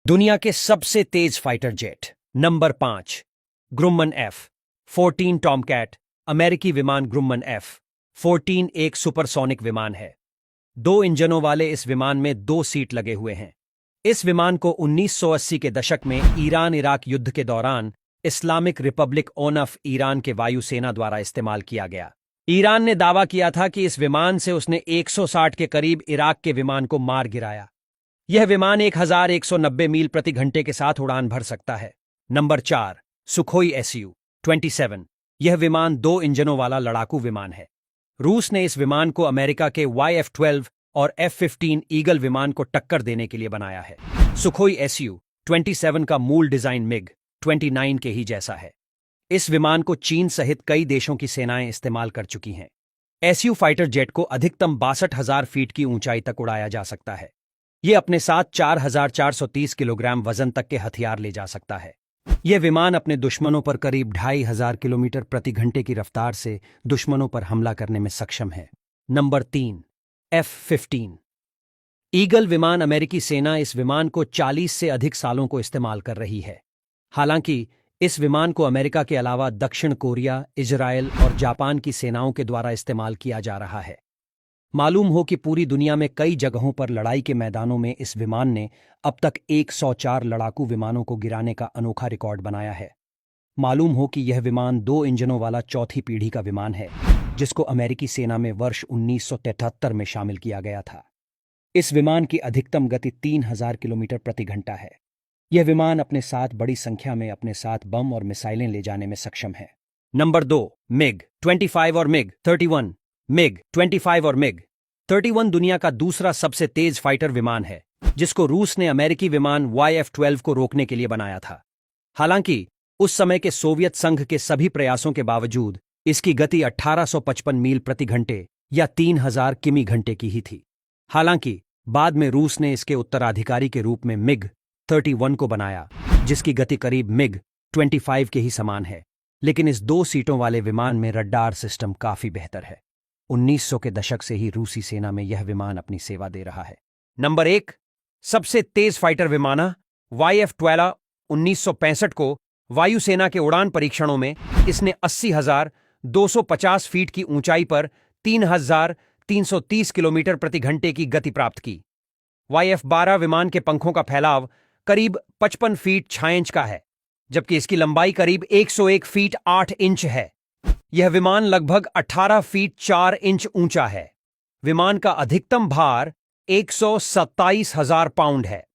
दुनिया के सबसे तेज fighter jet. Number 5, Grumman F-14 Tomcat. अमेरिकी विमान ग्रुमन F-14 एक सुपरसोनिक विमान है। 2 इंजनों वाले इस विमान में 2 सीट लगे हुए हैं। इस विमान को 1980 के दशक में ईरान इराक युद्ध के दौरान इस्लामिक रिपब्लिक ऑफ ईरान के वायुसेना द्वारा इस्तेमाल किया गया। ईरान ने दावा किया था कि इस विमान से उसने 160 के करीब इराक के विमान को मार गिराया। यह विमान 1190 मील प्रति घंटे के साथ उड़ान भर सकता है। Number 4, Sukhoi Su-27। यह विमान 2 इंजनों वाला लड़ाकू विमान है। रूस ने इस विमान को अमेरिका के YF-12 और F-15 ईगल विमान को टक्कर देने के लिए बनाया है। सुखोई Su-27 का मूल डिजाइन MiG-29 के ही जैसा है। इस विमान को चीन सहित कई देशों की सेनाएं इस्तेमाल कर चुकी हैं। Su फाइटर जेट को अधिकतम 62,000 फीट की ऊंचाई तक उड़ाया जा सकता है। यह अपने साथ 4,430 किलोग्राम वजन तक के हथियार ले जा सकता है। यह विमान अपने दुश्मनों पर करीब 2,500 किलोमीटर प्रति घंटे की रफ्तार से दुश्मनों पर हमला करने में सक्षम है। Number 3, F-15। ईगल विमान। अमेरिकी सेना इस विमान को 40 से अधिक सालों को इस्तेमाल कर रही है। हालांकि इस विमान को अमेरिका के अलावा दक्षिण कोरिया, इजरायल और जापान की सेनाओं के द्वारा इस्तेमाल किया जा रहा है। मालूम हो कि पूरी दुनिया में कई जगहों पर लड़ाई के मैदानों में इस विमान ने अब तक 104 लड़ाकू विमानों को गिराने का अनोखा रिकॉर्ड बनाया है। मालूम हो कि यह विमान 2 इंजनों वाला चौथी पीढ़ी का विमान है, जिसको अमेरिकी सेना में वर्ष 1973 में शामिल किया गया था। इस विमान की अधिकतम गति 3,000 किलोमीटर प्रति घंटा है। यह विमान अपने साथ बड़ी संख्या में अपने साथ बम और मिसाइलें ले जाने में सक्षम है। नंबर 2, MiG-25 और MiG-31। MiG-25 और MiG-31 दुनिया का दूसरा सबसे तेज फाइटर विमान है, जिसको रूस ने अमेरिकी विमान YF-12 को रोकने के लिए बनाया था। हालांकि उस समय के सोवियत संघ के सभी प्रयासों के बावजूद इसकी गति 1855 मील प्रति घंटे या 3,000 किमी घंटे की ही थी। हालांकि बाद में रूस ने इसके उत्तराधिकारी के रूप में MiG-31 को बनाया, जिसकी गति करीब MiG-25 के ही समान है, लेकिन इस 2 सीटों वाले विमान में रडार सिस्टम काफी बेहतर है। 1900 के दशक से ही रूसी सेना में यह विमान अपनी सेवा दे रहा है। नंबर 1, सबसे तेज फाइटर विमान YF-12। 1965 को वायुसेना के उड़ान परीक्षणों में इसने 80,250 फीट की ऊंचाई पर 3,330 किलोमीटर प्रति घंटे की गति प्राप्त की। YF-12 विमान के पंखों का फैलाव करीब 55 फीट 6 इंच का है, जबकि इसकी लंबाई करीब 101 फीट 8 इंच है। यह विमान लगभग 18 फीट 4 इंच ऊंचा है। विमान का अधिकतम भार 127,000 पाउंड है।